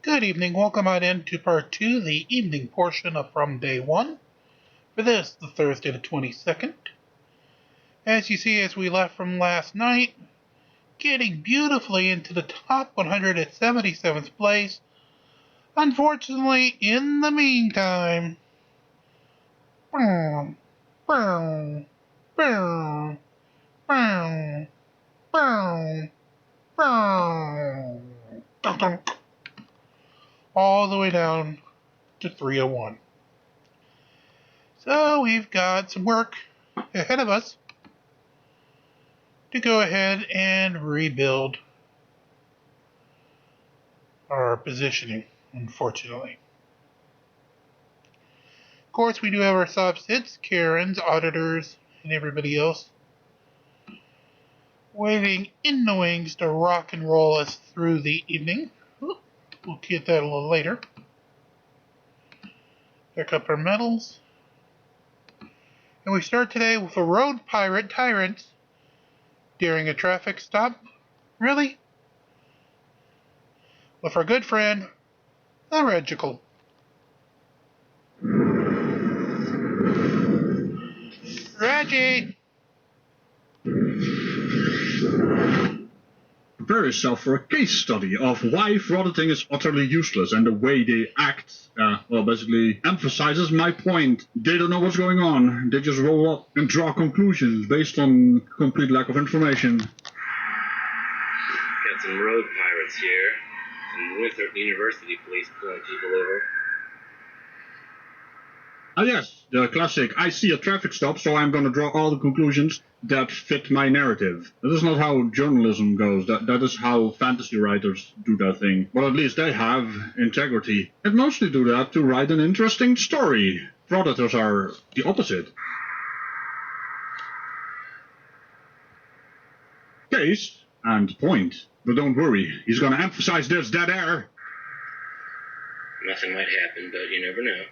Good evening. Welcome on in to part 2, the evening portion of From Day 1. For this, the Thursday the 22nd. As you see, as we left from last night, getting beautifully into the top 177th place. Unfortunately, in the meantime, boom, boom, boom, boom, boom, boom, dun, dun, all the way down to 301. So we've got some work ahead of us to go ahead and rebuild our positioning, unfortunately. Of course, we do have our sits, Karens, auditors, and everybody else waiting in the wings to rock and roll us through the evening. We'll get that a little later. Pick up our medals. And we start today with a road pirate tyrant during a traffic stop. Really? With our good friend, the ridiculed. Reggie! Prepare yourself for a case study of why frauditing is utterly useless, and the way they act, basically emphasizes my point. They don't know what's going on. They just roll up and draw conclusions based on complete lack of information. Got some road pirates here. Some Winthrop University police pulling people over. Ah yes, the classic, I see a traffic stop, so I'm gonna draw all the conclusions that fit my narrative. That is not how journalism goes. That is how fantasy writers do that thing. But at least they have integrity. And mostly do that to write an interesting story. Frauditors are the opposite. Case and point. But don't worry, he's gonna emphasize this dead air. Nothing might happen, but you never know.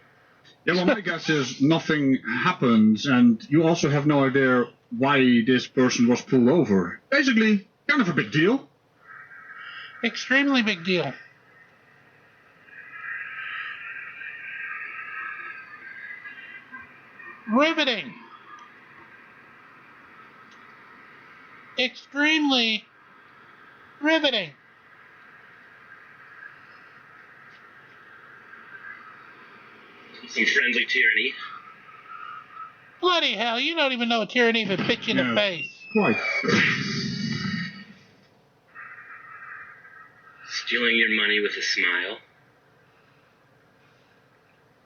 Yeah, well, my guess is nothing happens, and you also have no idea why this person was pulled over. Basically, kind of a big deal. Extremely big deal. Riveting. Extremely riveting. Some friendly tyranny. Bloody hell, you don't even know a tyranny if it bit you in the face. Quite. Stealing your money with a smile.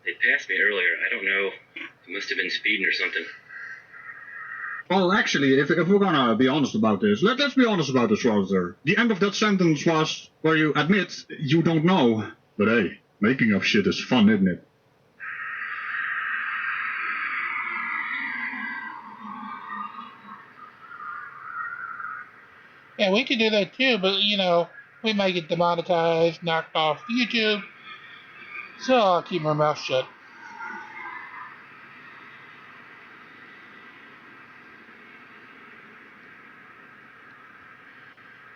They passed me earlier. I don't know. They must have been speeding or something. Well, actually, if we're gonna be honest about this, let's be honest about this, Walter. The end of that sentence was where you admit you don't know. But hey, making up shit is fun, isn't it? Yeah, we could do that too, but we might get demonetized, knocked off YouTube. So I'll keep my mouth shut.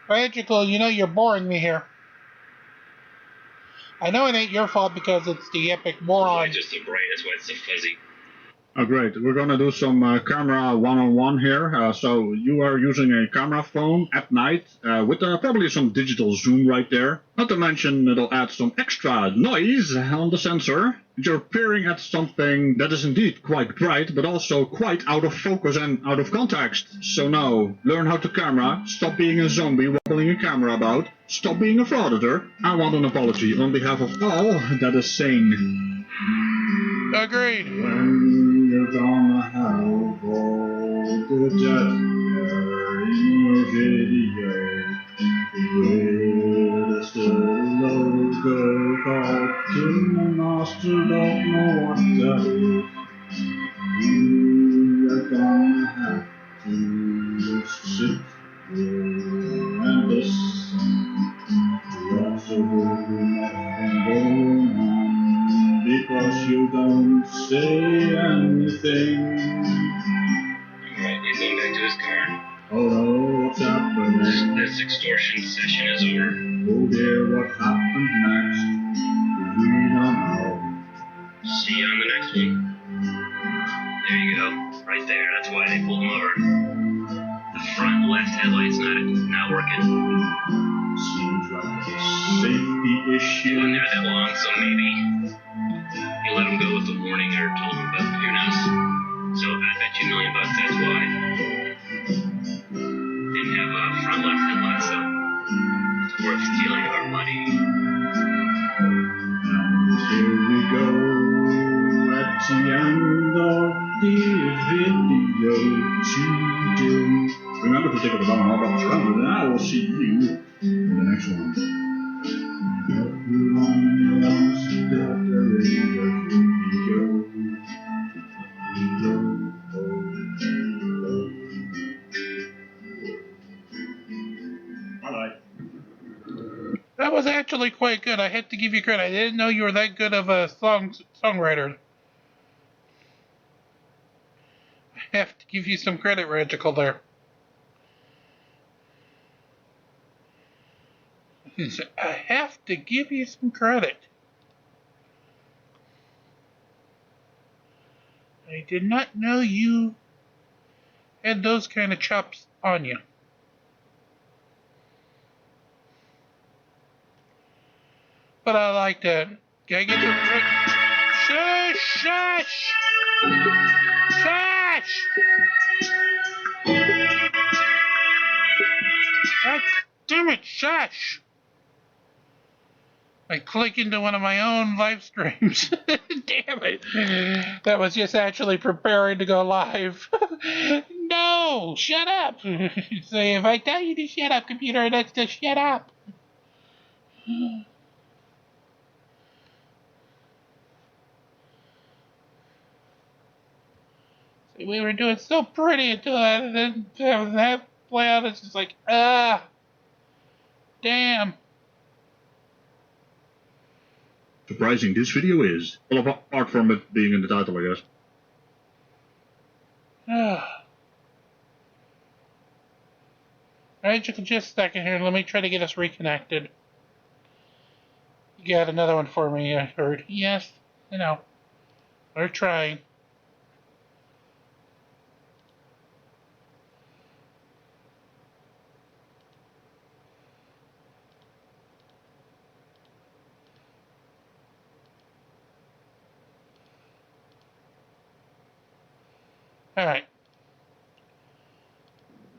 Ridiculed, you're boring me here. I know it ain't your fault because it's the epic moron. Why just so bright? That's why it's so fuzzy. Oh, great. We're gonna do some camera one-on-one here. So you are using a camera phone at night with probably some digital zoom right there. Not to mention it'll add some extra noise on the sensor. You're peering at something that is indeed quite bright, but also quite out of focus and out of context. So now, learn how to camera, stop being a zombie wobbling a camera about, stop being a frauditor. I want an apology on behalf of all that is sane. Agreed. When you're gonna have all the dead in your video with a still logo called Tim Master, don't know what that is. You're gonna have to sit and listen. You also will be nothing going on. Because you don't say anything. Alright, he's going back to his car. Oh no, what's happening? This extortion session is over. Oh dear, what happened next? headlight's not working. Seems like a safety He issue. wasn't there that long, so maybe he let him go with the warning or told him, but who knows? So I bet you $1,000,000 that's why. Didn't have a front left headlight, so it's worth stealing our money. And here we go at the end of the video today. Remember to take a button all about the and I will see you in the next one. Everyone wants to get the video. Bye-bye. That was actually quite good. I had to give you credit. I didn't know you were that good of a songwriter. I have to give you some credit, Regical, there. I have to give you some credit. I did not know you had those kind of chops on you. But I like that. Gotta get the shush, shush, shush. God damn it, shush. I click into one of my own live streams. Damn it. That was just actually preparing to go live. No, shut up. So if I tell you to shut up, computer, that's to shut up. See, we were doing so pretty until that play out. It's just like, damn. Surprising this video is. Well, apart from it being in the title, I guess. Alright, just a second here. Let me try to get us reconnected. You got another one for me, I heard. Yes, I know. We're trying. Alright.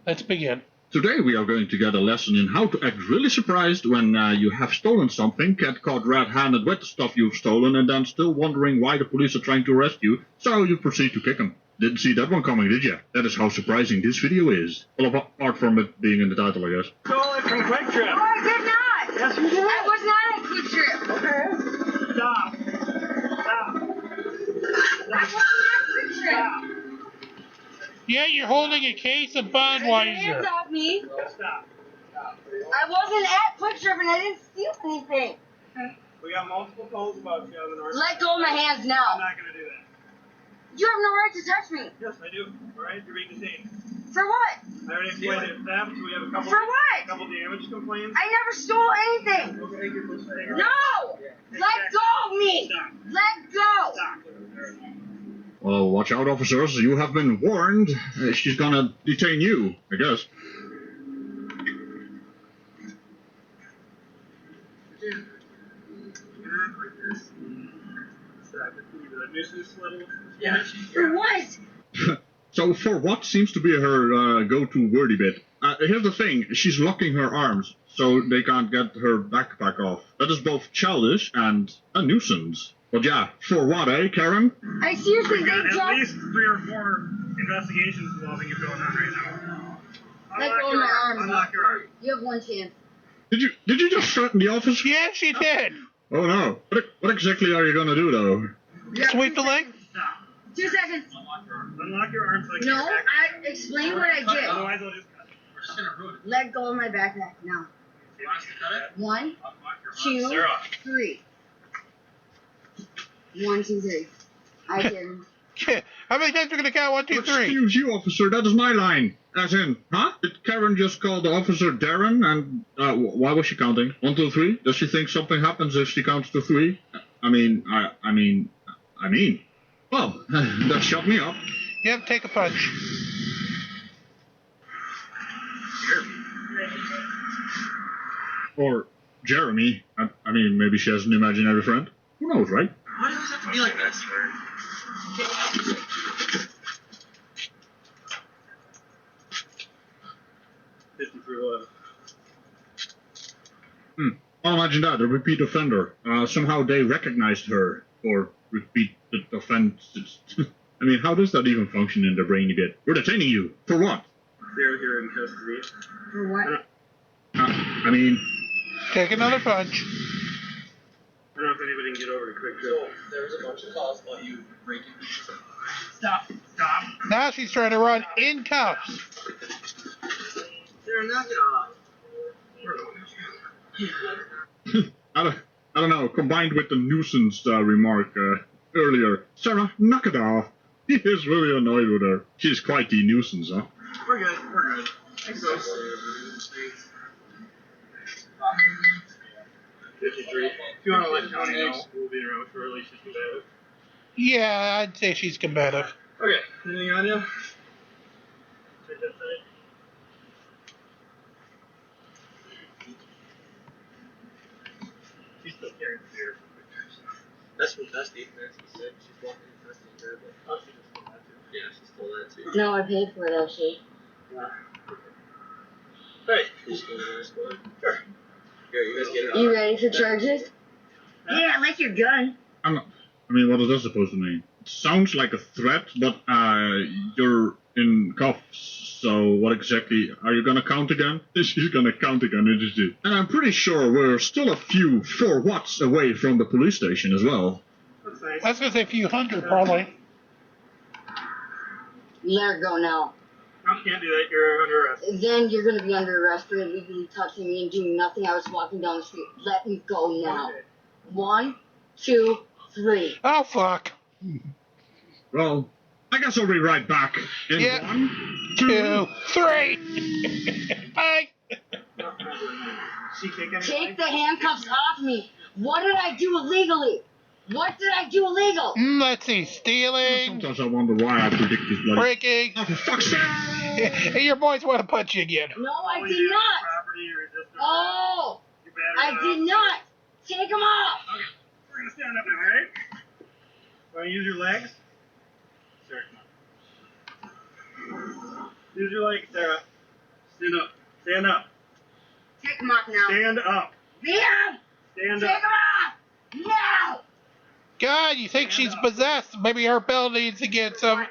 Let's begin. Today we are going to get a lesson in how to act really surprised when you have stolen something, get caught red-handed with the stuff you've stolen, and then still wondering why the police are trying to arrest you, so you proceed to kick them. Didn't see that one coming, did you? That is how surprising this video is. Well, apart from it being in the title, I guess. Stole it from Quick Trip. No, I did not. Yes, you did. I was not at Quick Trip. Okay. Stop. I wasn't at Quick Trip. Yeah, you're holding a case of Get your hands Budweiser. off me. Stop. I wasn't at Quick Trip and I didn't steal anything. We got multiple calls about you on the north. Let go of my hands I'm now. not going to do that. You have no right to touch me. Yes, I do. All right, you're being detained. For what? I already explained it. Theft. We have a couple. For what? Couple damage complaints. I never stole anything. Okay, you're listening. No! Let go of me. Stop. Let go. Stop. Well, watch out, officers. You have been warned. She's gonna detain you, I guess. For what? So, for what seems to be her go-to wordy bit? Here's the thing. She's locking her arms, so they can't get her backpack off. That is both childish and a nuisance. But yeah, for what, eh, Karen? I seriously We got think at just least 3 or 4 investigations involving you going on right now. let go of my arms. Unlock your arm. You have one chance. Did you just threaten the officer? Yeah, she did. Oh no. What exactly are you gonna do, though? Sweep the leg. Stop. 2 seconds. Unlock your arm so I can No, get your back. I explain what I did. Otherwise, I'll just cut it. Let go of my backpack now. 1, 2, 3. 1, 2, 3. I didn't. How many times are we gonna count? 1, 2, 3? Excuse you, officer. That is my line. As in, huh? Did Karen just call the officer Darren? And why was she counting? 1, 2, 3? Does she think something happens if she counts to 3? I mean. Well, that shut me up. Yep, take a punch. Here. Or Jeremy. I mean, maybe she has an imaginary friend. Who knows, right? Why does it have to be like that, sir? Well, imagine that, a repeat offender. Somehow they recognized her, or repeated offense. I mean, how does that even function in the brain a bit? We're detaining you. For what? They're here in custody. For what? I mean... Take another punch. I don't know if anybody can get over to Quick Trip. So, there's a bunch of calls about you breaking people. Stop. Stop. Now she's trying to run in cuffs. They're not I don't know, combined with the nuisance remark earlier. Sarah, knock it off. He is really annoyed with her. She's quite the nuisance, huh? We're good. We're good. Thanks, folks. 53. If you want to let Tony know, we'll be around shortly. She's combative. Yeah, I'd say she's combative. Okay. Anything on you? Take that side. She's still carrying the beer. That's what Dusty said. She's walking in Dusty and grabbed it. Oh, she just stole that too. Yeah, she stole that too. No, I paid for that shit. Hey. She stole the squad. Sure. Here, you guys get it. You ready for charges? Yeah, I like your gun. I mean, what is that supposed to mean? It sounds like a threat, but you're in cuffs, so what exactly? Are you gonna count again? She's gonna count again, isn't she? And I'm pretty sure we're still a few 4 watts away from the police station as well. That's nice. I was going to say a few hundred, probably. Let her go now. No, can't do that. You're under arrest. Then you're gonna be under arrest for illegally touching me and doing nothing. I was walking down the street. Let me go now. Okay. 1, 2, 3. Oh, fuck. Well, I guess I'll be right back. In Yeah. 1, 2, 3. Bye. She kick anything? Take the handcuffs off me. What did I do illegally? What did I do illegal? Let's see. Stealing, Sometimes I wonder why I predict this bloody... breaking. Oh, for fuck's sake! Hey, your boys want to punch you again. No, I Oh, did you not. Property resistance. Oh, You battered I up. did not. Take them off. Okay. We're gonna stand up now, alright? Want to use your legs? Sarah, come on. Use your legs, Sarah. Stand up. Stand up. Take them off now. Stand up. Liam, Stand take up. them off. Now. God, you think she's possessed? Maybe her pill needs to get some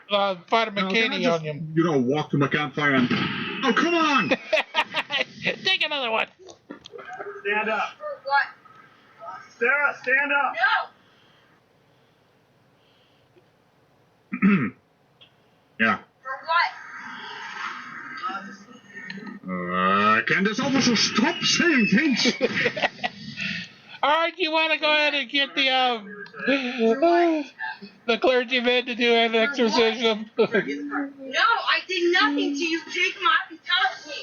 vitamin Now, can I K just, on you. you know, walk to my campfire and... Oh, come on! Take another one. Stand up. For what? Sarah, stand up. No. Yeah. For what? Can this officer stop saying things? Alright, you want to go ahead and get the clergyman to do an exorcism? No, I did nothing to you. Take them off and touch me.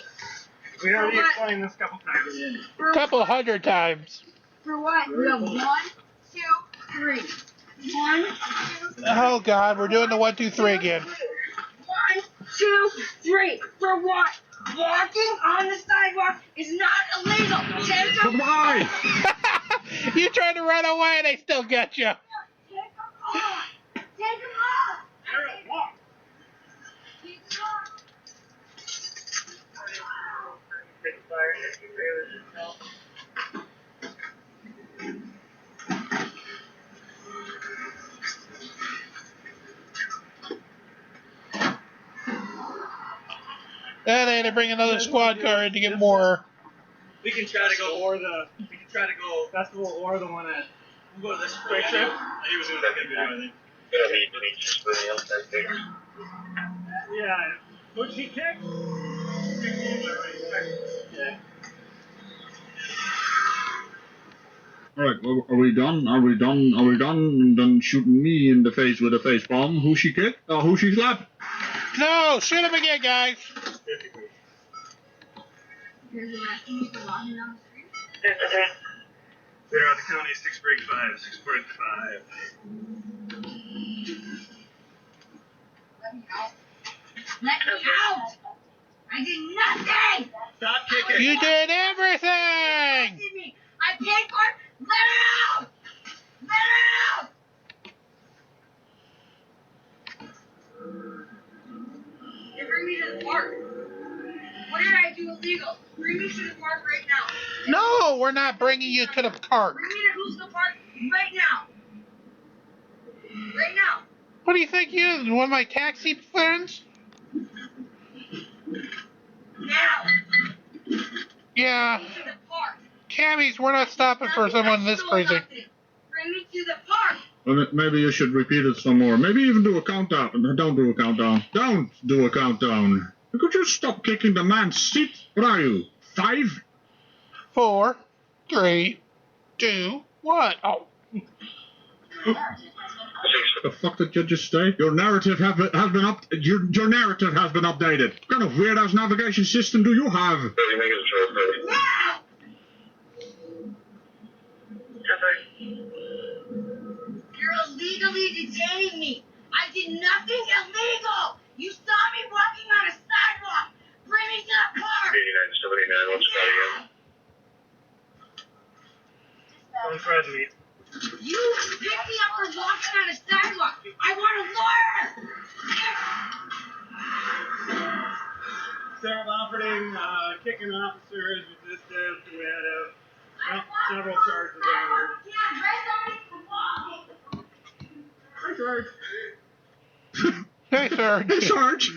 We already For what? explained this a couple times. For Couple hundred times. For what? No. 1, 2, 3. 1, 2, Oh God, we're doing the 1, 2, 3 again. 1, 2, 3. For what? Walking on the sidewalk is not illegal. Take them Goodbye! You tried to run away, they still got you. off. Take them off. Sarah, walk. Take them off. Take a fire, take a trailer, yourself. And they had to bring another squad car in to get more. We can try to go festival or the one at. We'll go to this Quick Trip. He was doing that good video, I think. Yeah. Who'd she kick? Yeah. Alright, well, are we done? Are we done? Are we done? Done shooting me in the face with a face palm? Who she kicked? Who she slapped? No, shoot him again, guys. Here's the rest of me for walking down the street. Clear out the county, 6 break 5, 6 break 5. Let me out. Let me out. I I did nothing! Stop kicking. You did everything! Arrested me. I paid for it. Let it out! Let it out! You bring me to the park. What did I do illegal? Bring me to the park right now. No, we're not bringing you to the park. Bring me to Hoosville Park right now. Right now. What do you think you one of my taxi friends? Now. Yeah. Bring me to the park. Cabbies, we're not stopping for someone this crazy. Bring me to the park. Well, maybe you should repeat it some more. Maybe even do a countdown. Don't do a countdown. Don't do a countdown. Could you stop kicking the man's seat? What are you, 5? 4, 3, 2, 1. Oh. What the fuck did you just say? Your narrative has been your narrative has been updated. What kind of weird ass navigation system do you have? Now. You're illegally detaining me. I did nothing illegal. You saw me walking on a sidewalk. Bring me to the park. 8979, what's that again? Don't threaten me. You picked me up for walking on a sidewalk. I want a lawyer. Self operating, kicking officers, resistance. We had several charges down Hi, Sarge. Hey, Sarge. Hey, Sarge.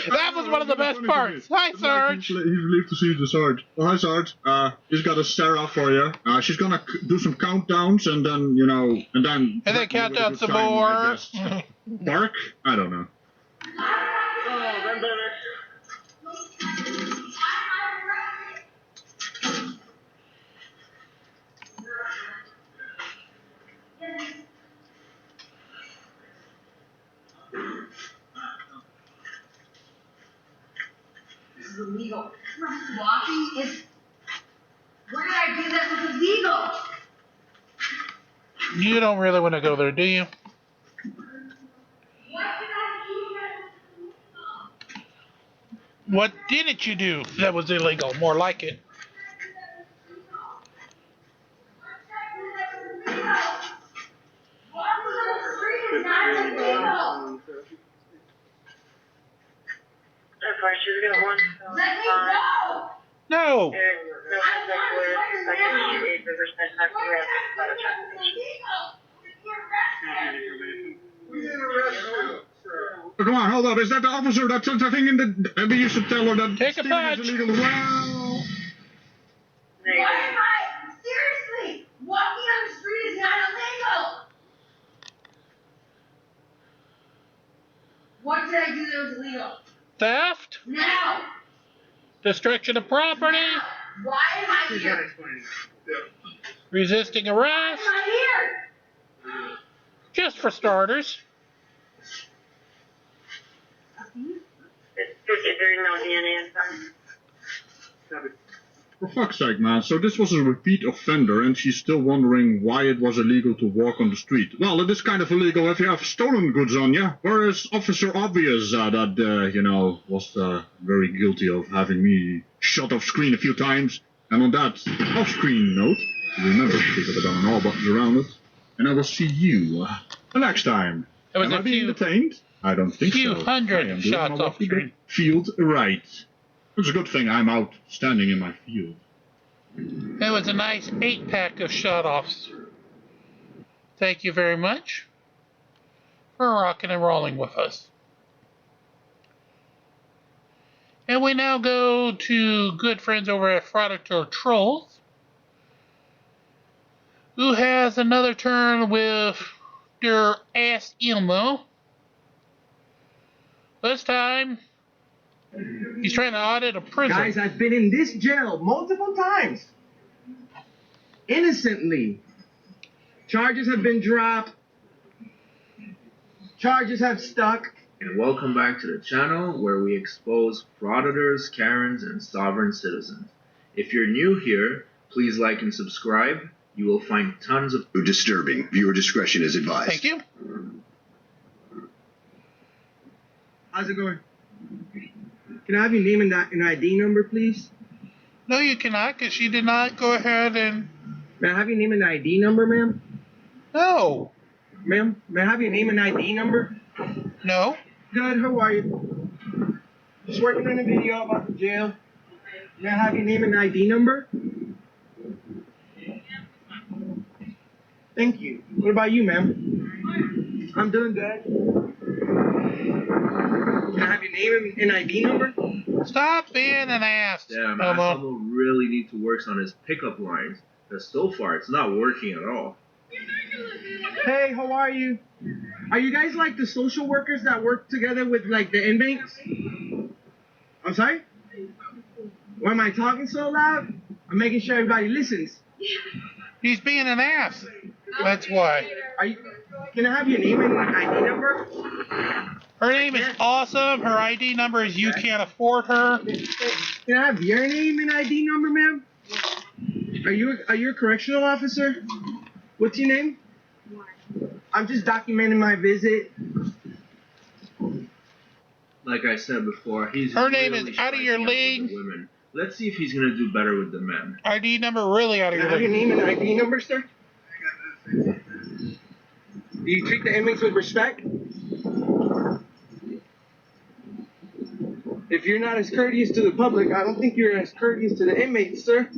That was one of the best parts. Hi, Sarge. He's relieved to see the Sarge. Oh, hi, Sarge. He's got a Sarah for you. She's gonna do some countdowns and then, and then count down some time, more. I guess. Bark? I don't know. Oh, then better. This is illegal. Walking is. What did I do that was illegal? You don't really want to go there, do you? What did I do that was illegal? What didn't you do that was illegal? More like it. Walking on the street is not illegal. She's gonna want Let me go. No. Oh, come on, hold up. Is that the officer that took the thing in the... Maybe you should tell her that Take a stealing punch. is illegal. Well... What am I? Seriously, walking on the street is not illegal. What did I do that was illegal? Theft, Now. destruction of property, Now. Why am I She's gonna here? explain. resisting Why arrest, am I here? just for starters. There's no DNA inside. For fuck's sake, man. So this was a repeat offender and she's still wondering why it was illegal to walk on the street. Well, it is kind of illegal if you have stolen goods on you. Whereas Officer Obvious, was very guilty of having me shot off screen a few times. And on that off-screen note, remember to click the down all buttons around it. And I will see you next time. It was Am I being detained? I don't think few so. hundred I am shots doing my off screen. field right. It's a good thing I'm out standing in my field. It was a nice 8-pack of shut-offs. Thank you very much for rocking and rolling with us. And we now go to good friends over at Frauditor Trolls, who has another turn with their ass Ilmo. This time, he's trying to audit a prison. Guys, I've been in this jail multiple times. Innocently. Charges have been dropped. Charges have stuck. And welcome back to the channel where we expose frauditors, Karens, and sovereign citizens. If you're new here, please like and subscribe. You will find tons of disturbing. Viewer discretion is advised. Thank you. How's it going? Can I have your name and an ID number, please? No, you cannot, because she did not go ahead and... May I have your name and ID number, ma'am? No. Ma'am, may I have your name and ID number? No. Good, how are you? Just working on a video about the jail. May I have your name and ID number? Thank you. What about you, ma'am? I'm doing good. Can I have your name and ID number? Stop being an ass. Damn, Homo. Homo really need to work on his pickup lines. Because so far, it's not working at all. Hey, how are you? Are you guys like the social workers that work together with like the inmates? I'm sorry? Why am I talking so loud? I'm making sure everybody listens. He's being an ass. That's why. Can I have your name and ID number? Her name is awesome. Her ID number is you can't afford her. Can I have your name and ID number, ma'am? Are you a correctional officer? What's your name? I'm just documenting my visit. Like I said before, he's Her name really is out of your striking out with league. the women. Let's see if he's gonna do better with the men. ID number really out of Can I your have your league. name and ID number, sir? Do you treat the inmates with respect? If you're not as courteous to the public, I don't think you're as courteous to the inmates, sir.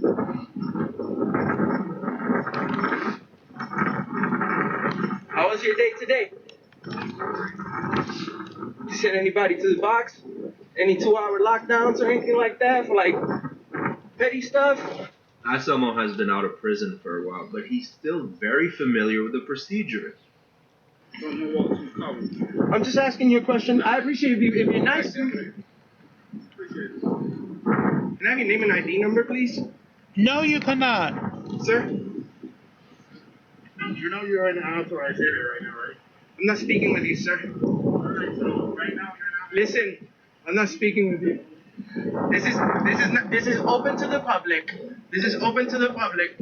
How was your day today? You sent anybody to the box? Any 2-hour lockdowns or anything like that for like petty stuff? Asamo has been out of prison for a while, but he's still very familiar with the procedure. I'm just asking you a question. I appreciate if you're nice. Can I have your name and ID number, please? No, you cannot. Sir? You know you're in an unauthorized area right now, right? I'm not speaking with you, sir. Alright, so right now. Listen, I'm not speaking with you. This is open to the public. This is open to the public.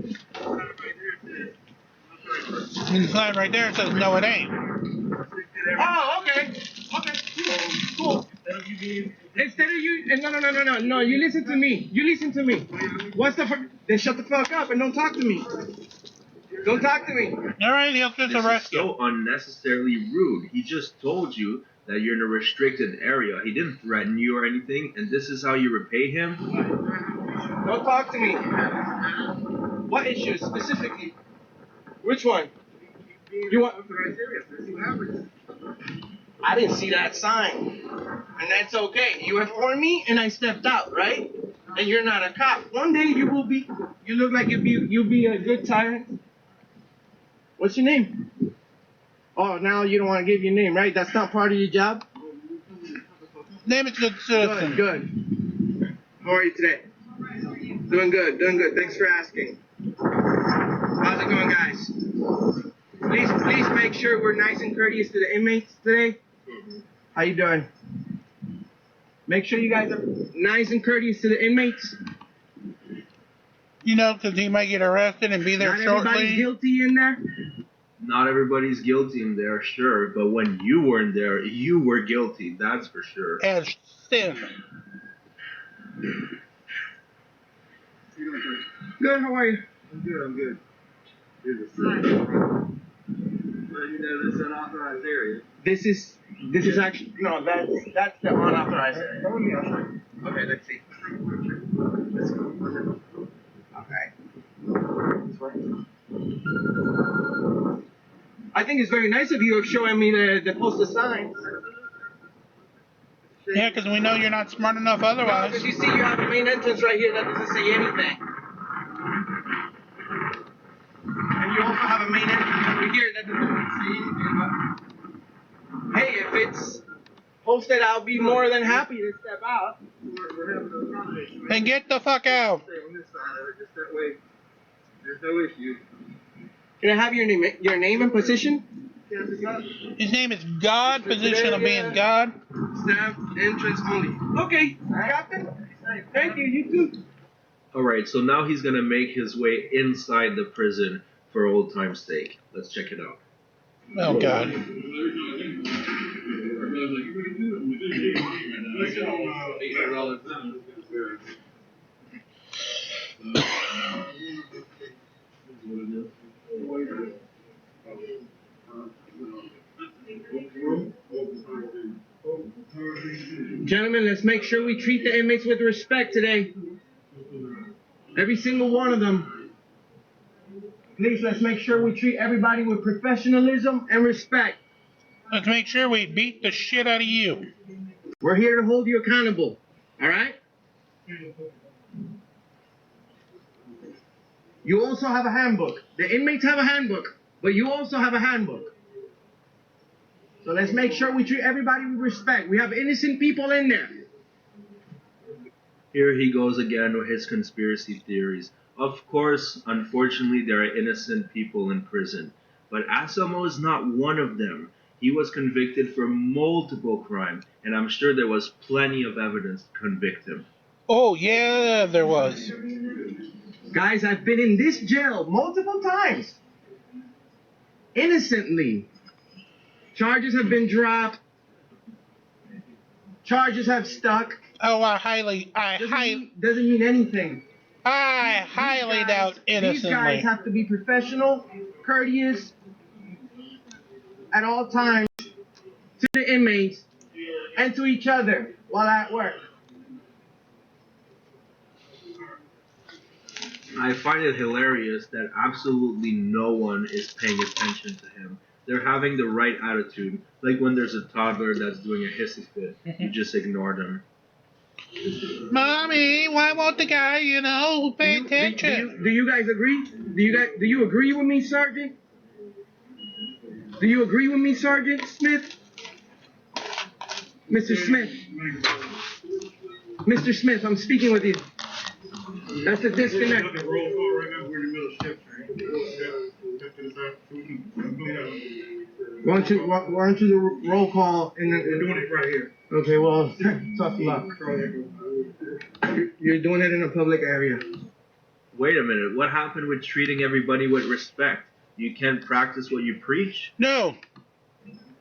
The sign right there says no, it ain't. Oh, okay. Okay. Cool. Instead of you, no. You listen to me. What's the fuck? Then shut the fuck up and don't talk to me. Don't talk to me. All right, he'll just This arrest is you. so unnecessarily rude. He just told you that you're in a restricted area. He didn't threaten you or anything, and this is how you repay him? Don't talk to me. What issues specifically? Which one? You want? I didn't see that sign, and that's okay. You informed me, and I stepped out, right? And you're not a cop. One day you will be. You look like you'll be a good tyrant. What's your name? Oh, now you don't want to give your name, right? That's not part of your job? Name is good citizen. Good. How are you today? Doing good. Thanks for asking. How's it going, guys? Please make sure we're nice and courteous to the inmates today. How you doing? Make sure you guys are nice and courteous to the inmates. You know, because he might get arrested and be there Not everybody's shortly. guilty in there. Not everybody's guilty in there, sure, but when you weren't there, you were guilty, that's for sure. As sin. Good, how are you? I'm good. Here's a sign. Well, you know this is an unauthorized area. This is actually no, that's the unauthorized area. Come with me, I'll show you. Okay, let's see. Let's go. Okay. This way. I think it's very nice of you showing me the posted signs. Yeah, because we know you're not smart enough otherwise. Because you see, you have a main entrance right here that doesn't say anything. And you also have a main entrance over here that doesn't say anything. But hey, if it's posted, I'll be more than happy to step out. We're having a conversation. And get the fuck out. Stay on this side of it, just that way. There's no issue. Can I have your name and position? His name is God, position of being God. Staff entrance only. Okay, Captain. Thank you. You too. Alright, so now he's gonna make his way inside the prison for old time's sake. Let's check it out. Oh, God. Gentlemen, let's make sure we treat the inmates with respect today. Every single one of them. Please, let's make sure we treat everybody with professionalism and respect. Let's make sure we beat the shit out of you. We're here to hold you accountable. All right? You also have a handbook. The inmates have a handbook, but you also have a handbook. So let's make sure we treat everybody with respect. We have innocent people in there. Here he goes again with his conspiracy theories. Of course, unfortunately, there are innocent people in prison, but Anselmo is not one of them. He was convicted for multiple crimes, and I'm sure there was plenty of evidence to convict him. Oh, yeah, there was. Guys, I've been in this jail multiple times. Innocently. Charges have been dropped. Charges have stuck. Oh, Doesn't mean anything. I highly doubt innocently. These guys have to be professional, courteous, at all times to the inmates and to each other while at work. I find it hilarious that absolutely no one is paying attention to him. They're having the right attitude, like when there's a toddler that's doing a hissy fit. You just ignore them. Mommy, why won't the guy, pay attention? Do you guys agree? Do you agree with me, Sergeant? Do you agree with me, Sergeant Smith? Mr. Smith. Mr. Smith, I'm speaking with you. That's a disconnect. Roll call right now. We're in the middle of shift. Why don't you the roll call and then We're doing it right here. Okay, well, tough luck. You're doing it in a public area. Wait a minute, what happened with treating everybody with respect? You can't practice what you preach? No.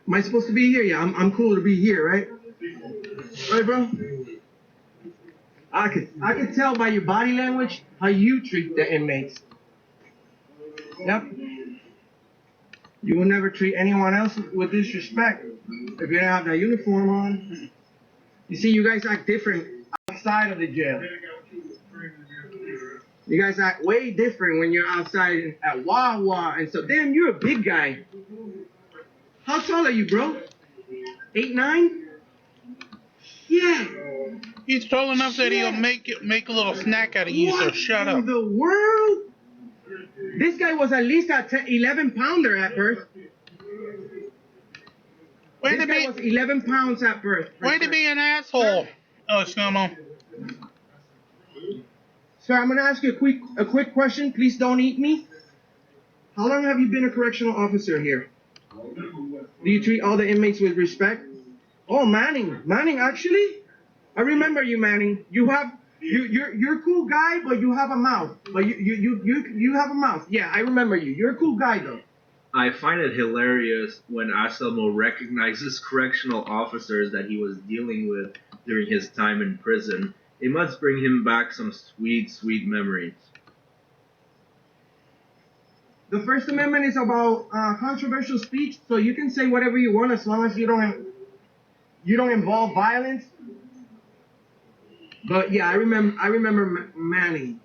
Am I supposed to be here? Yeah, I'm cool to be here, right? Right, bro? I could tell by your body language how you treat the inmates. Yep. You will never treat anyone else with disrespect if you don't have that uniform on. You see, you guys act different outside of the jail. You guys act way different when you're outside at Wawa and so. Damn, you're a big guy. How tall are you, bro? 8'9"? Yeah. He's tall enough that he'll make a little snack out of you, so shut up. What in the world? This guy was at least a 11 pounder at birth. Way This guy was 11 pounds at birth. Way to be an asshole. Oh, Snowmo. Sir, I'm going to ask you a quick question. Please don't eat me. How long have you been a correctional officer here? Do you treat all the inmates with respect? Oh, Manning. Manning, actually? I remember you, Manning. You're a cool guy, but you have a mouth. But you have a mouth. Yeah, I remember you. You're a cool guy, though. I find it hilarious when Anselmo recognizes correctional officers that he was dealing with during his time in prison. It must bring him back some sweet, sweet memories. The First Amendment is about controversial speech, so you can say whatever you want as long as you don't involve violence. But yeah, I remember Manning.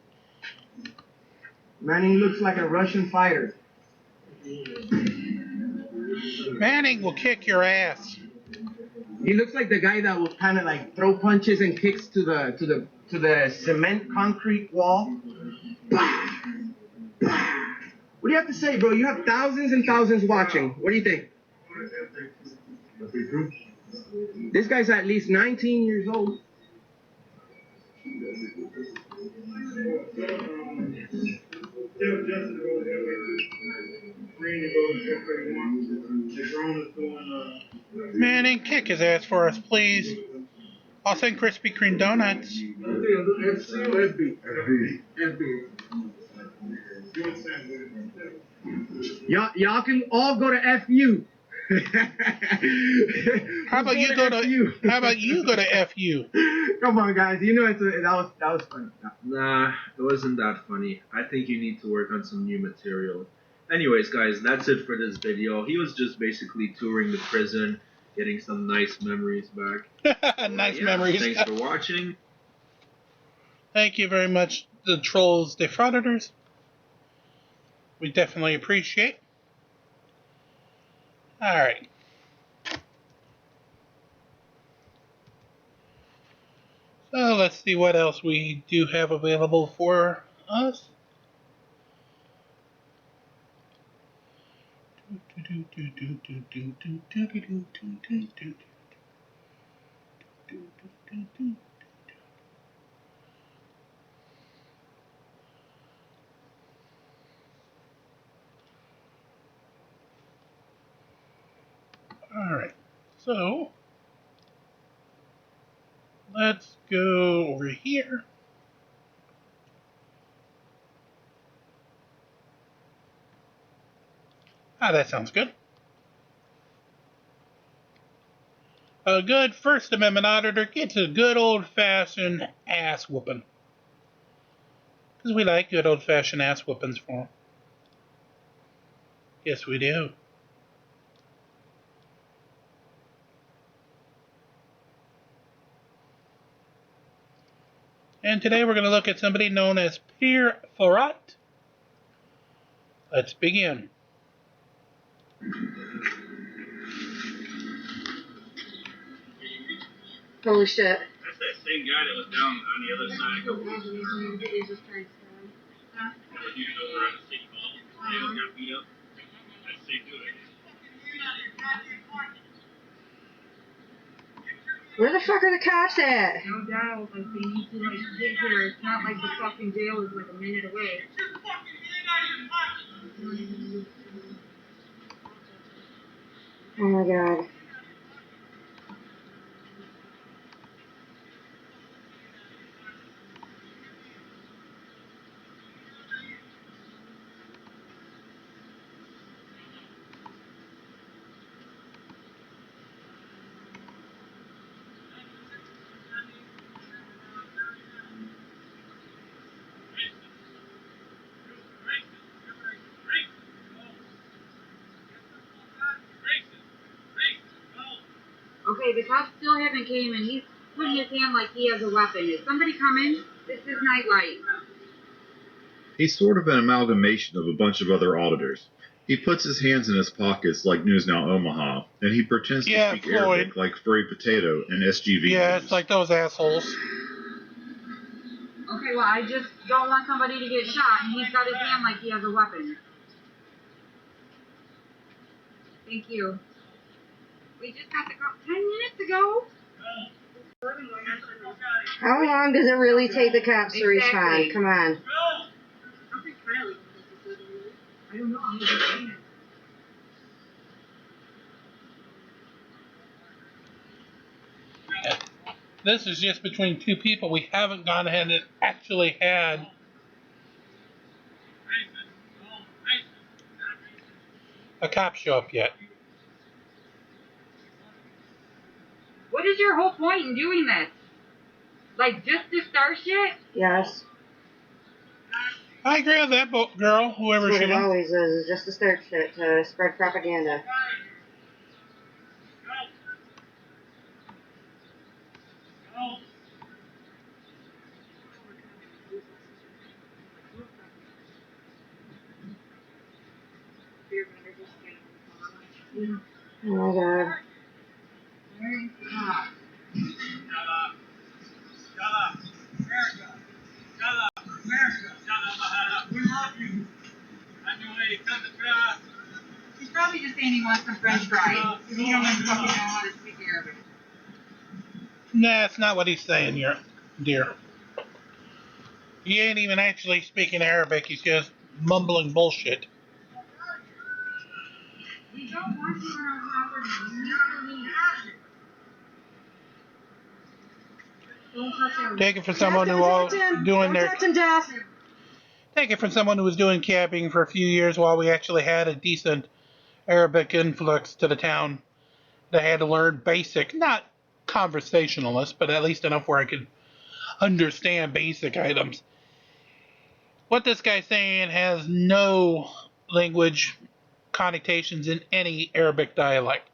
Manning looks like a Russian fighter. Manning will kick your ass. He looks like the guy that will kind of like throw punches and kicks to the cement concrete wall. Bah! Bah! What do you have to say, bro? You have thousands and thousands watching. What do you think? This guy's at least 19 years old. Manning, kick his ass for us, please. I'll send Krispy Kreme donuts. Y'all can all go to FU. How about you go to? How about you go to FU? Come on, guys. You know that was funny. Nah, it wasn't that funny. I think you need to work on some new material. Anyways, guys, that's it for this video. He was just basically touring the prison, getting some nice memories back. Nice memories. Thanks for watching. Thank you very much, the Trolls Defrauders. We definitely appreciate. All right. So let's see what else we do have available for us. All right. So let's go over here. Ah, that sounds good. A good First Amendment auditor gets a good old-fashioned ass whooping. Because we like good old-fashioned ass whoopings for them. Yes, we do. And today we're going to look at somebody known as Pierre Farrat. Let's begin. Holy shit. That's that same guy that was down on the other side a couple weeks ago. That was used over at the city hall. They all got beat up. That's the same dude. Where the fuck are the cops at? No doubt, like they need to like get here. It's not like the fucking jail is like a minute away. Oh my god. Okay, the cops still haven't came and he's putting his hand like he has a weapon. Is somebody coming? This is Nightlight. He's sort of an amalgamation of a bunch of other auditors. He puts his hands in his pockets like News Now Omaha, and he pretends to speak Arabic like Furry Potato and SGV. Yeah, it's like those assholes. Okay, well, I just don't want somebody to get shot, and he's got his hand like he has a weapon. Thank you. We just got the call 10 minutes ago. How long does it really take the cops to respond? Come on. I don't know. I'm just saying. This is just between two people. We haven't gone ahead and actually had a cop show up yet. What is your whole point in doing this? Like, just to start shit? Yes. I agree with that girl, whoever That's she what it is. always is just to start shit, to spread propaganda. Oh my god. He's probably just saying he wants some french fries. Because he don't even fucking know how to speak Arabic. Nah, that's not what he's saying here, dear. He ain't even actually speaking Arabic. He's just mumbling bullshit. We don't want you on our property. Don't touch him. Take it from someone who was doing their. Take it from someone who was doing camping for a few years while we actually had a decent Arabic influx to the town. They had to learn basic, not conversationalist, but at least enough where I could understand basic items. What this guy's saying has no language connotations in any Arabic dialect.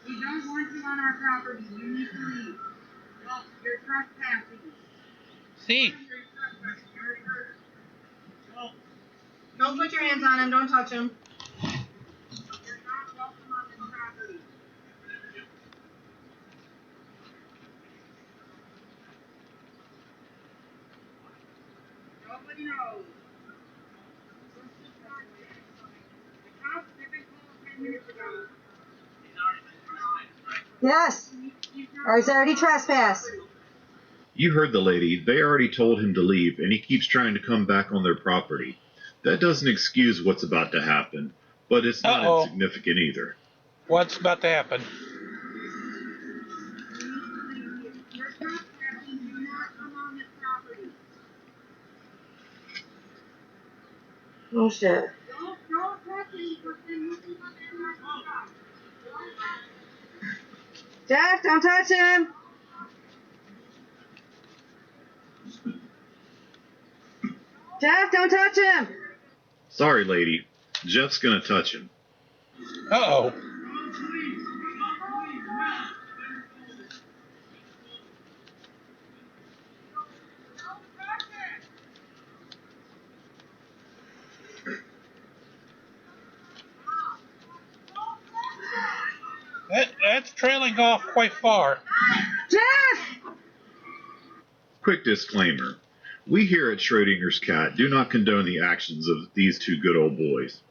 We don't want you on our property. You need to leave. You're trespassing. See? Don't put your hands on him. Don't touch him. You're not welcome on this property. Nobody knows. The cops didn't call 10 minutes ago. Yes. Or he's already trespassed. You heard the lady. They already told him to leave, and he keeps trying to come back on their property. That doesn't excuse what's about to happen, but it's not insignificant either. What's about to happen? You're trespassing. Do not come on this property. Oh shit. Don't touch me for nothing but that. Jeff, don't touch him. Jeff, don't touch him. Sorry, lady. Jeff's gonna touch him. Uh-oh. That's trailing off quite far. Jeff! Quick disclaimer. We here at Schrodinger's Cat do not condone the actions of these two good old boys.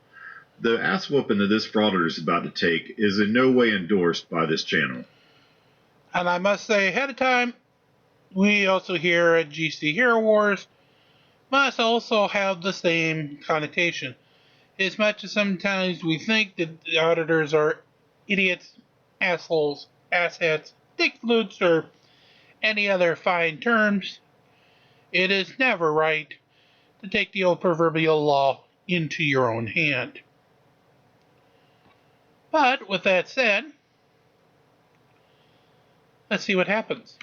The ass whooping that this frauder is about to take is in no way endorsed by this channel. And I must say ahead of time, we also here at GC Hero Wars must also have the same connotation. As much as sometimes we think that the auditors are idiots, assholes, asshats, dick flutes, or any other fine terms, it is never right to take the old proverbial law into your own hand. But with that said, let's see what happens.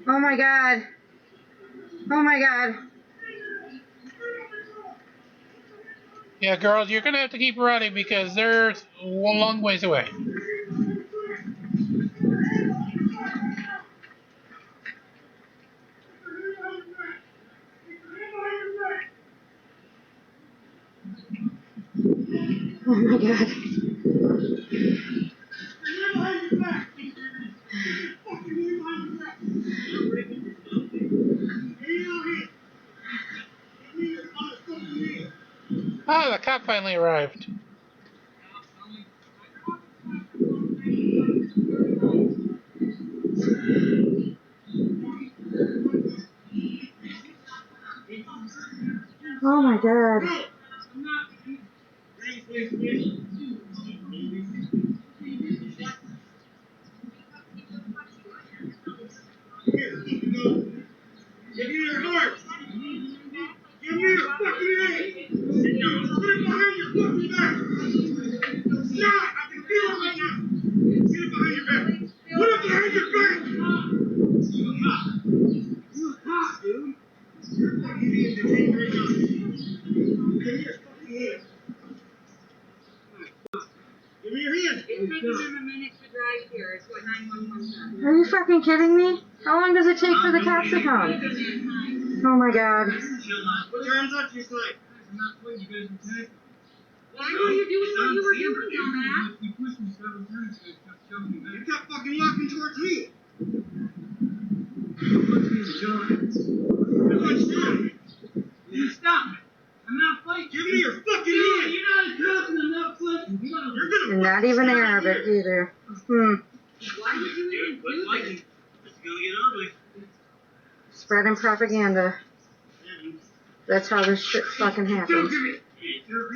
Oh my god. Oh my god. Yeah, girls, you're going to have to keep running because they're a long ways away. Oh my god. Ah, the cop finally arrived. Oh my god. Give me your heart! Give me your fucking head! Sit down. Put it behind your fucking back! Stop! I can feel it right now! Get it behind your back! Put it behind your back! You're hot. You're hot, dude. You're a fucking idiot to take right now. Give me your fucking hand. Give me your hand. It's taking them a minute to drive here. It's what 911 says. Are you fucking kidding me? How long does it take for the cops to come? Oh my god. Put your hands up to your side. I'm not playing you guys in tag. Why were you doing what you were doing, dumbass? You pushed me several times, so you kept shoving me back. You kept fucking walking towards me. You stop. I'm not fighting. Give me your fucking hand. You're not a cop and I'm not fighting. You're gonna Not even Arabic either. Why did you even do this? It's gonna get ugly. Spreading propaganda. That's how this shit fucking happens.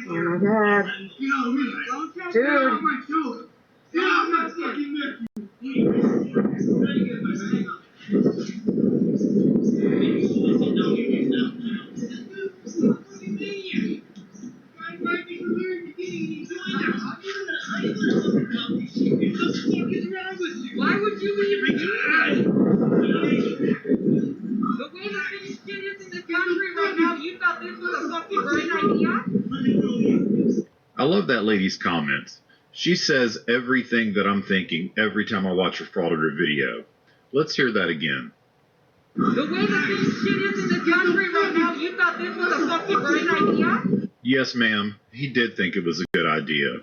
Oh my god. Dude. love that lady's comments. She says everything that I'm thinking every time I watch a frauditor video. Let's hear that again. The way that this shit is in this country right now, you thought this was a fucking great idea? Yes, ma'am, he did think it was a good idea.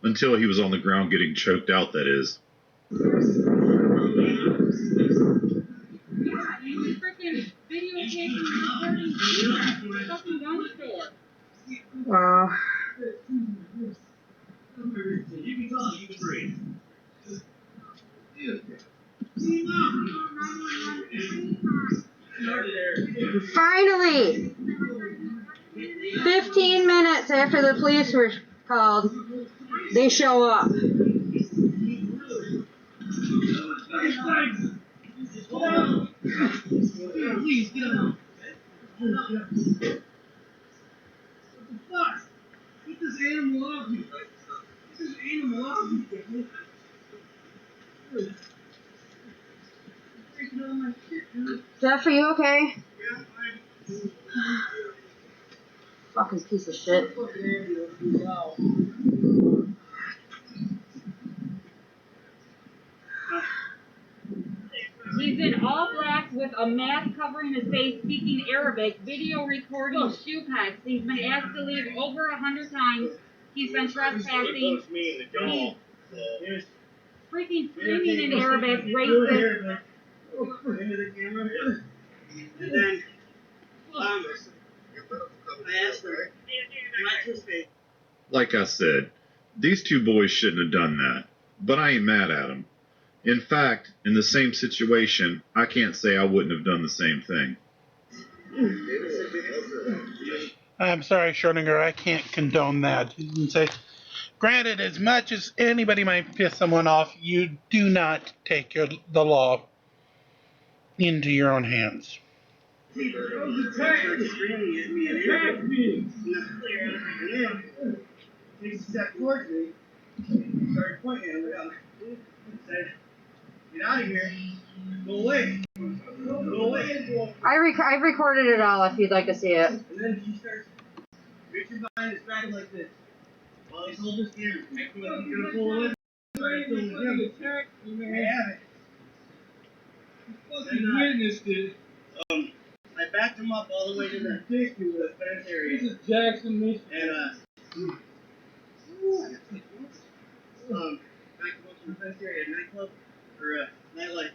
Until he was on the ground getting choked out, that is. Yeah, he was freaking videotaping and recording the fucking gun store. Wow. Finally! 15 minutes after the police were called, they show up. Please get out. Get this animal off me. Get this animal off me. Taking all my shit, dude. Jeff, are you okay? Yeah, Fucking piece of shit. Wow. He's in all black with a mask covering his face, speaking Arabic, video recording shoe pegs. He's been asked to leave over 100 times. He's been trespassing. He's freaking screaming in Arabic, racist. Into the camera. And then, I asked him, what's his face? Like I said, these two boys shouldn't have done that, but I ain't mad at them. In fact, in the same situation, I can't say I wouldn't have done the same thing. I'm sorry, Schrodinger, I can't condone that. You can say, granted, as much as anybody might piss someone off, you do not take the law into your own hands. He started screaming at me and everything. Takes a step towards me. Started pointing at me. Said, get out of here. Go away. Go away. I've recorded it all if you'd like to see it. And then he starts reaching behind his back like this. While he's holding his camera. He's gonna pull away. Started filming him. You may have it. You witnessed it. I backed him up all the way to the fence area. This is Jackson, Michigan. And backed him up to the fence area, a nightclub or a nightlight.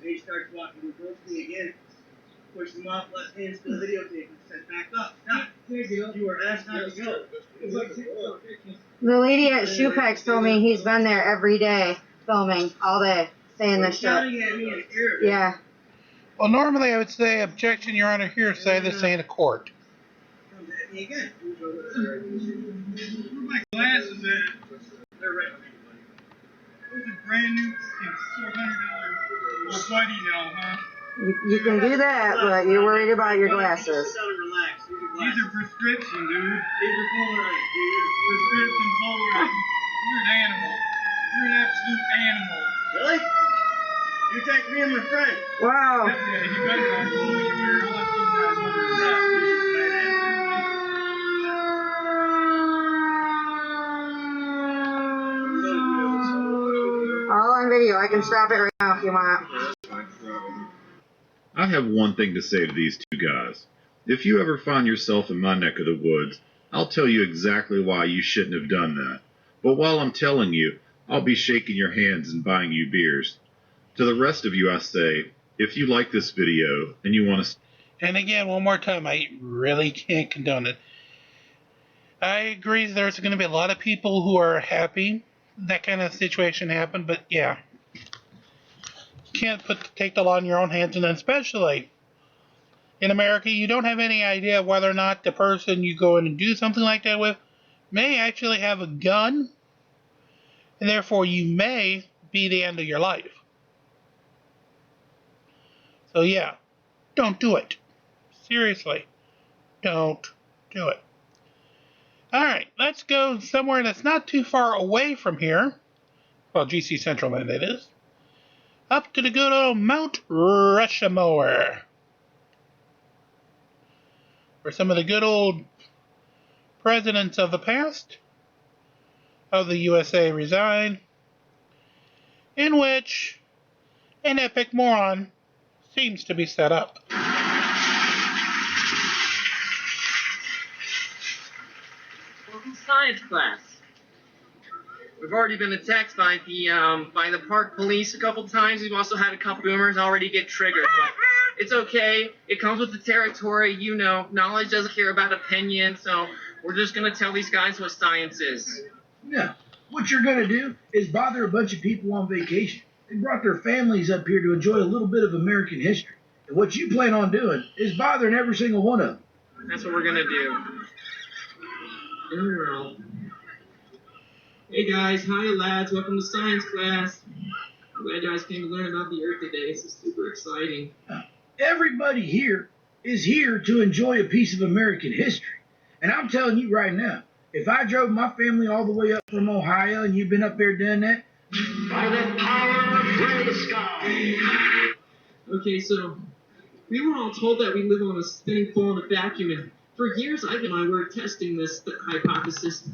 Then he starts walking towards me again. Pushed him off, left hands to the videotape, and said, "Back up, stop! You were asked not to go." The lady at Shoepex told me he's been there every day, filming, all day, saying this shit. Shouting at me in Arabic. Yeah. Well, normally I would say, objection, Your Honor, hearsay. This ain't a court. Comes at me again. Where my glasses at? They're right behind you, buddy. Those are brand new $400 buddy now, huh? You can do that, but you're worried about your glasses. Relax. These are prescription, dude. These are Polaroid, dude. Prescription Polaroid. You're an animal. You're an absolute animal. Really? You take me and my friend. Wow. Yeah, you better not go anywhere. I'll have you guys under arrest. All on video. I can stop it right now if you want. I have one thing to say to these two guys. If you ever find yourself in my neck of the woods, I'll tell you exactly why you shouldn't have done that. But while I'm telling you, I'll be shaking your hands and buying you beers. To the rest of you, I say, if you like this video and you want to... And again, one more time, I really can't condone it. I agree there's going to be a lot of people who are happy that kind of situation happened, but yeah. You can't take the law in your own hands, and especially in America, you don't have any idea whether or not the person you go in and do something like that with may actually have a gun, and therefore you may be the end of your life. So yeah, don't do it. Seriously, don't do it. Alright, let's go somewhere that's not too far away from here. Well, GC Central Land it is. Up to the good old Mount Rushmore, where some of the good old presidents of the past of the USA resign, in which an epic moron seems to be set up. Welcome to science class. We've already been attacked by the park police a couple times. We've also had a couple boomers already get triggered, but it's okay. It comes with the territory, you know. Knowledge doesn't care about opinion, so we're just gonna tell these guys what science is. Yeah. What you're gonna do is bother a bunch of people on vacation. They brought their families up here to enjoy a little bit of American history. And what you plan on doing is bothering every single one of them. That's what we're gonna do. Hey guys, hi lads, welcome to science class. I'm glad you guys came to learn about the Earth today. This is super exciting. Everybody here is here to enjoy a piece of American history. And I'm telling you right now, if I drove my family all the way up from Ohio and you've been up there doing that, by the power of Grayskull. Okay, so we were all told that we live on a spinning ball in a vacuum, and for years I've been my word testing this hypothesis.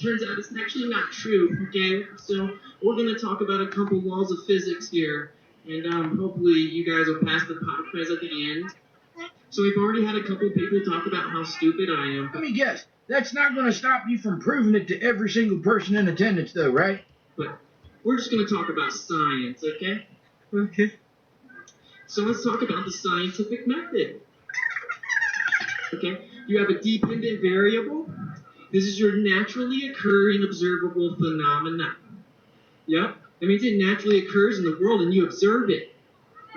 Turns out it's actually not true, okay? So we're going to talk about a couple laws of physics here, and hopefully you guys will pass the pop quiz at the end. So we've already had a couple people talk about how stupid I am. Let me guess, that's not going to stop you from proving it to every single person in attendance though, right? But we're just going to talk about science, okay? Okay. So let's talk about the scientific method. Okay, you have a dependent variable. This is your naturally occurring observable phenomena. Yep, that means it naturally occurs in the world and you observe it.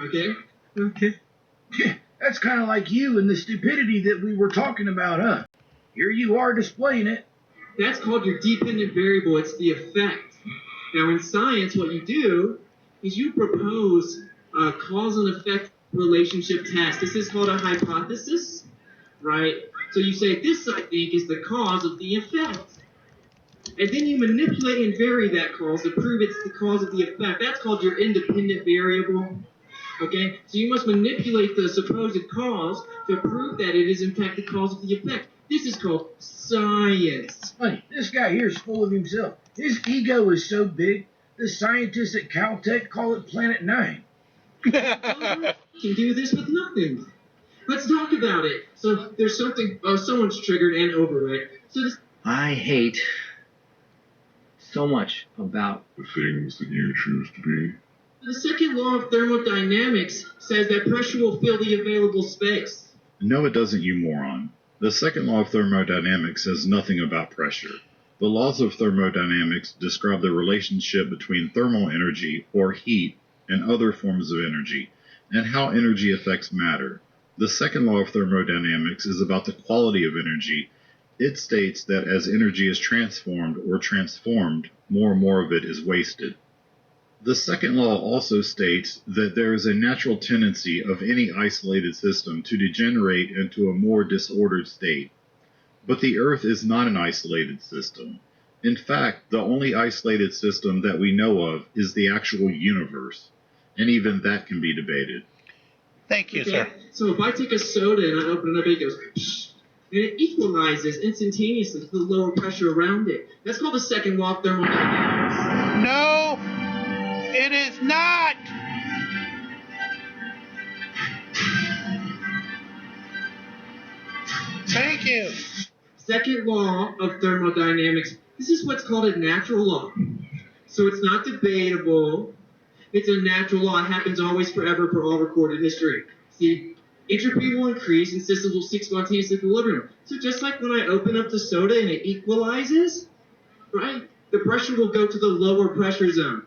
Okay? Okay. That's kind of like you and the stupidity that we were talking about, huh? Here you are displaying it. That's called your dependent variable. It's the effect. Now in science, what you do is you propose a cause and effect relationship test. This is called a hypothesis, right? So you say, this, I think, is the cause of the effect. And then you manipulate and vary that cause to prove it's the cause of the effect. That's called your independent variable. Okay? So you must manipulate the supposed cause to prove that it is, in fact, the cause of the effect. This is called science. Honey, this guy here is full of himself. His ego is so big, the scientists at Caltech call it Planet 9. Can do this with nothing. Let's talk about it. So there's something. Oh, someone's triggered and overweight. So this. I hate so much about the things that you choose to be. The second law of thermodynamics says that pressure will fill the available space. No, it doesn't, you moron. The second law of thermodynamics says nothing about pressure. The laws of thermodynamics describe the relationship between thermal energy, or heat, and other forms of energy, and how energy affects matter. The second law of thermodynamics is about the quality of energy. It states that as energy is transformed or transformed, more and more of it is wasted. The second law also states that there is a natural tendency of any isolated system to degenerate into a more disordered state. But the Earth is not an isolated system. In fact, the only isolated system that we know of is the actual universe, and even that can be debated. Thank you, sir. So if I take a soda and I open it up, it goes, psh, and it equalizes instantaneously to the lower pressure around it. That's called the second law of thermodynamics. No, it is not. Thank you. Second law of thermodynamics. This is what's called a natural law. So it's not debatable. It's a natural law. It happens always, forever, for all recorded history. See, entropy will increase and systems will seek spontaneous equilibrium. So just like when I open up the soda and it equalizes, right? The pressure will go to the lower pressure zone.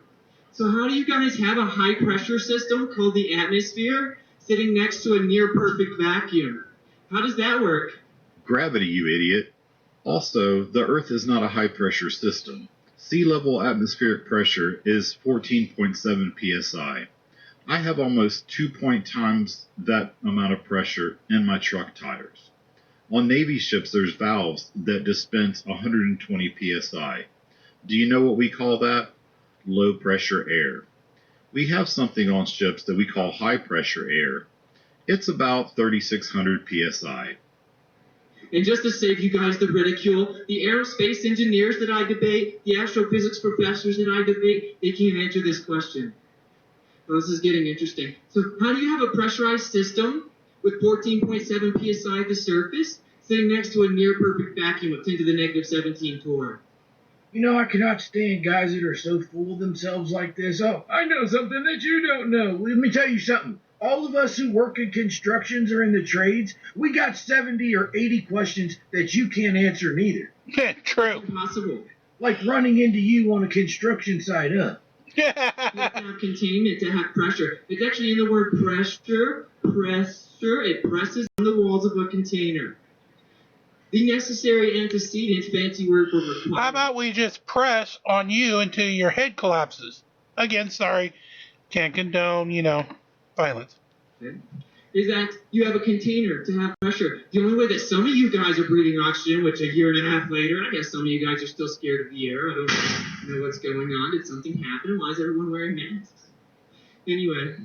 So how do you guys have a high pressure system called the atmosphere sitting next to a near perfect vacuum? How does that work? Gravity, you idiot. Also, the Earth is not a high-pressure system. Sea level atmospheric pressure is 14.7 psi. I have almost 2 times that amount of pressure in my truck tires. On Navy ships, there's valves that dispense 120 psi. Do you know what we call that? Low pressure air. We have something on ships that we call high pressure air. It's about 3600 psi. And just to save you guys the ridicule, the aerospace engineers that I debate, the astrophysics professors that I debate, they can't answer this question. Well, this is getting interesting. So how do you have a pressurized system with 14.7 psi at the surface sitting next to a near-perfect vacuum of 10 to the negative 17 torr? You know, I cannot stand guys that are so full of themselves like this. Oh, I know something that you don't know. Let me tell you something. All of us who work in constructions or in the trades, we got 70 or 80 questions that you can't answer neither. True. Impossible. Like running into you on a construction site, huh? You have to have containment to have pressure. It's actually in the word pressure. It presses on the walls of a container. The necessary antecedent, fancy word for requirement. How about we just press on you until your head collapses? Again, sorry, can't condone, violence. Okay. Is that you have a container to have pressure. The only way that some of you guys are breathing oxygen, which a year and a half later, I guess some of you guys are still scared of the air. I don't know what's going on. Did something happen? Why is everyone wearing masks? Anyway,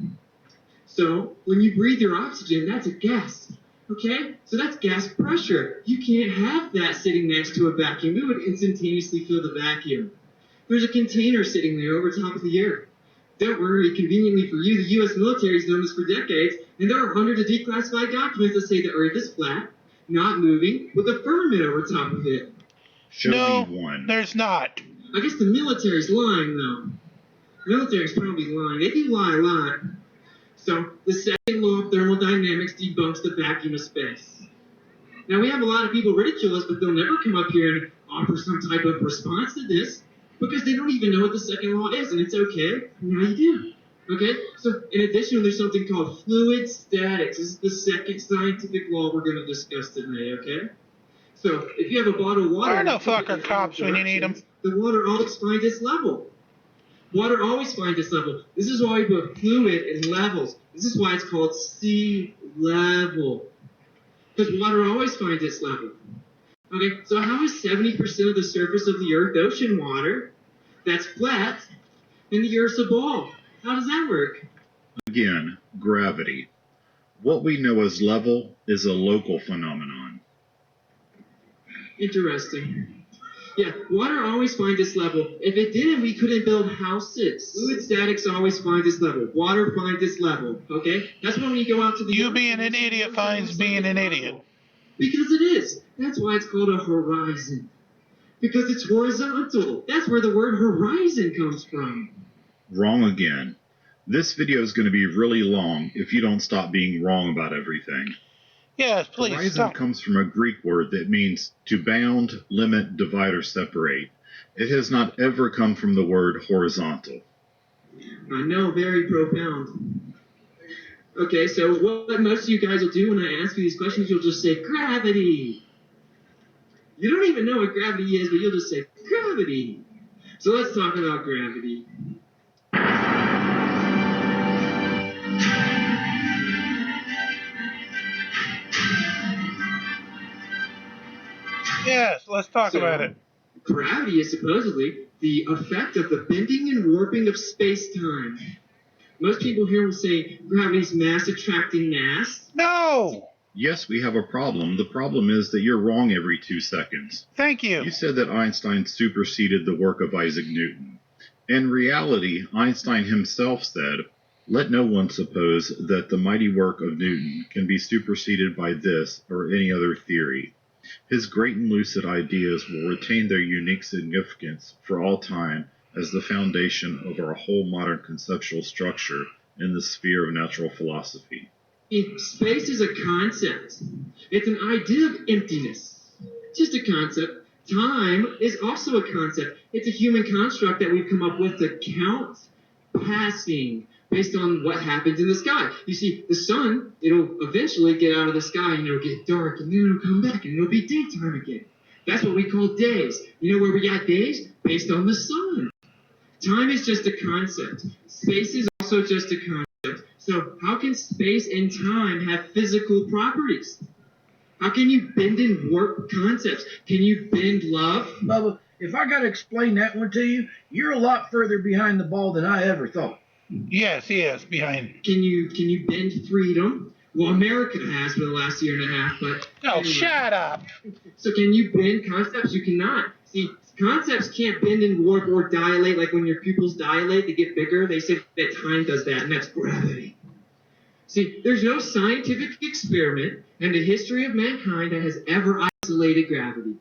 so when you breathe your oxygen, that's a gas. Okay? So that's gas pressure. You can't have that sitting next to a vacuum. It would instantaneously fill the vacuum. There's a container sitting there over top of the earth. Don't worry, conveniently for you, the U.S. military has known this for decades, and there are hundreds of declassified documents that say the Earth is flat, not moving, with a firmament over top of it. Show me one. There's not. I guess the military's lying, though. The military's probably lying. They do lie a lot. So, the second law of thermodynamics debunks the vacuum of space. Now, we have a lot of people ridicule us, but they'll never come up here and offer some type of response to this, because they don't even know what the second law is, and it's okay. Now you do. Okay? So, in addition, there's something called fluid statics. This is the second scientific law we're going to discuss today, okay? So, if you have a bottle of water... Where the fuck are cops when you need them? The water always finds its level. Water always finds its level. This is why we put fluid in levels. This is why it's called sea level. Because water always finds its level. Okay, so how is 70% of the surface of the Earth ocean water that's flat and the Earth's a ball? How does that work? Again, gravity. What we know as level is a local phenomenon. Interesting. Yeah, water always finds its level. If it didn't, we couldn't build houses. Fluid statics always finds its level. Water finds its level, okay? That's when we go out to the... You being an idiot finds being an idiot. Because it is. That's why it's called a horizon. Because it's horizontal. That's where the word horizon comes from. Wrong again. This video is going to be really long if you don't stop being wrong about everything. Yes, please Horizon stop. comes from a Greek word that means to bound, limit, divide, or separate. It has not ever come from the word horizontal. I know, very profound. Okay, so what most of you guys will do when I ask you these questions, you'll just say, gravity. You don't even know what gravity is, but you'll just say, gravity. So let's talk about gravity. Yes, let's talk about it. Gravity is supposedly the effect of the bending and warping of space-time. Most people here will say gravity's mass attracting mass. No! Yes, we have a problem. The problem is that you're wrong every 2 seconds. Thank you. You said that Einstein superseded the work of Isaac Newton. In reality, Einstein himself said, "Let no one suppose that the mighty work of Newton can be superseded by this or any other theory. His great and lucid ideas will retain their unique significance for all time as the foundation of our whole modern conceptual structure in the sphere of natural philosophy." Space is a concept. It's an idea of emptiness. Just a concept. Time is also a concept. It's a human construct that we've come up with to count passing based on what happens in the sky. You see, the sun, it'll eventually get out of the sky and it'll get dark and then it'll come back and it'll be daytime again. That's what we call days. You know where we got days? Based on the sun. Time is just a concept. Space is also just a concept. So how can space and time have physical properties? How can you bend and warp concepts? Can you bend love? Bubba, if I got to explain that one to you, you're a lot further behind the ball than I ever thought. Yes, he is behind. Can you bend freedom? Well, America has for the last year and a half, but... Oh, anyway. shut up. So can you bend concepts? You cannot. See, concepts can't bend and warp or dilate. Like when your pupils dilate, they get bigger. They say that time does that, and that's gravity. See, there's no scientific experiment in the history of mankind that has ever isolated gravity.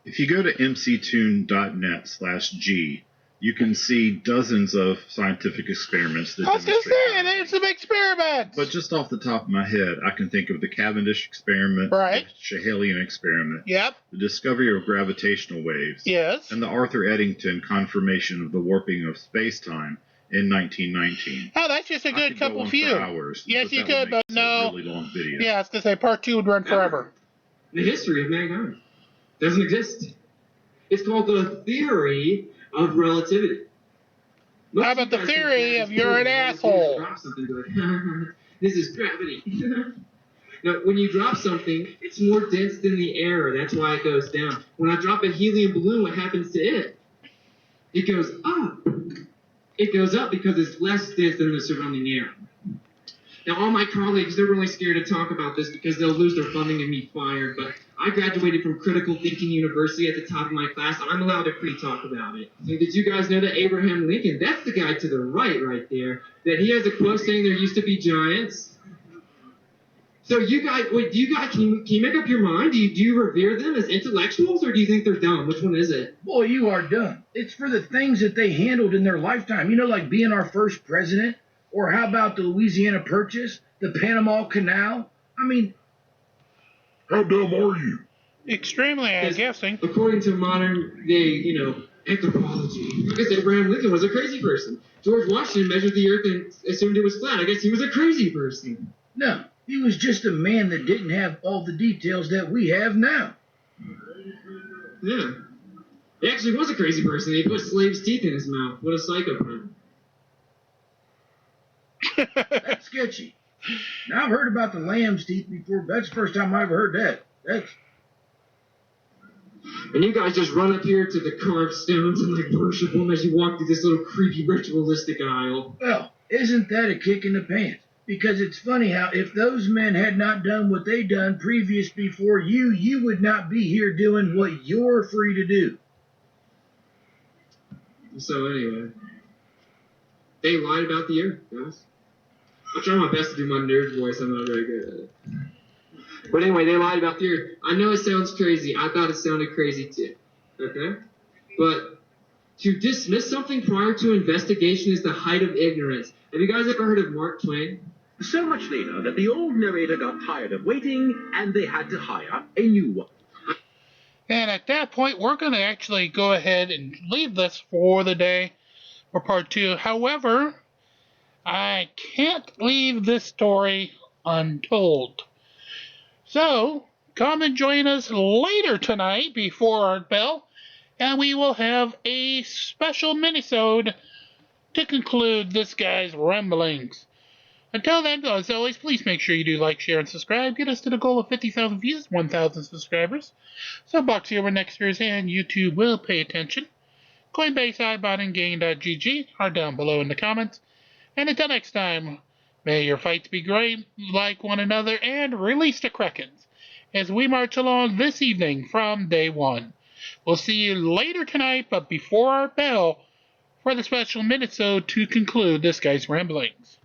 If you go to mctoon.net/G, you can see dozens of scientific experiments that I was going to demonstrate say, there's some experiments. But just off the top of my head, I can think of the Cavendish experiment, right. the Schehalian experiment, yep. the discovery of gravitational waves, yes. and the Arthur Eddington confirmation of the warping of space-time in 1919. Oh, that's just a good couple few. Hours, yes, you could, but no. Really long video. Yeah, I was going to say part 2 would run forever. The history of mankind doesn't exist. It's called the theory of relativity. How about the theory of you're an asshole? This is gravity. Now, when you drop something, it's more dense than the air. That's why it goes down. When I drop a helium balloon, what happens to it? It goes up. It goes up because it's less dense than the surrounding air. Now, all my colleagues, they're really scared to talk about this because they'll lose their funding and be fired. But I graduated from Critical Thinking University at the top of my class. I'm allowed to free talk about it. So did you guys know that Abraham Lincoln, that's the guy to the right there, that he has a quote saying there used to be giants? So you guys, can you make up your mind? Do you revere them as intellectuals, or do you think they're dumb? Which one is it? Boy, you are dumb. It's for the things that they handled in their lifetime. You know, like being our first president. Or how about the Louisiana Purchase, the Panama Canal? I mean, how dumb are you? Extremely, I'm guessing. According to modern day, anthropology, I guess Abraham Lincoln was a crazy person. George Washington measured the earth and assumed it was flat. I guess he was a crazy person. No, he was just a man that didn't have all the details that we have now. Yeah. He actually was a crazy person. He put slaves' teeth in his mouth. What a psychopath. That's sketchy. Now, I've heard about the lamb's teeth before, but that's the first time I ever heard that. And you guys just run up here to the carved stones and worship them as you walk through this little creepy ritualistic aisle. Well, isn't that a kick in the pants? Because it's funny how if those men had not done what they done previous before you would not be here doing what you're free to do. So anyway, they lied about the earth, guys. I'll try my best to do my nerd voice. I'm not very good at it. But anyway, they lied about the earth. I know it sounds crazy. I thought it sounded crazy too. Okay? But to dismiss something prior to investigation is the height of ignorance. Have you guys ever heard of Mark Twain? So much later that the old narrator got tired of waiting and they had to hire a new one. And at that point, we're going to actually go ahead and leave this for the day for part 2. However, I can't leave this story untold. So, come and join us later tonight before our bell, and we will have a special minisode to conclude this guy's ramblings. Until then, as always, please make sure you do like, share, and subscribe. Get us to the goal of 50,000 views, 1,000 subscribers. So Boxy over next year's and YouTube will pay attention. Coinbase, Ibotta, and Gain.gg are down below in the comments. And until next time, may your fights be great, like one another, and release the Krekens as we march along this evening from day 1. We'll see you later tonight, but before our bell, for the special minisode to conclude this guy's ramblings.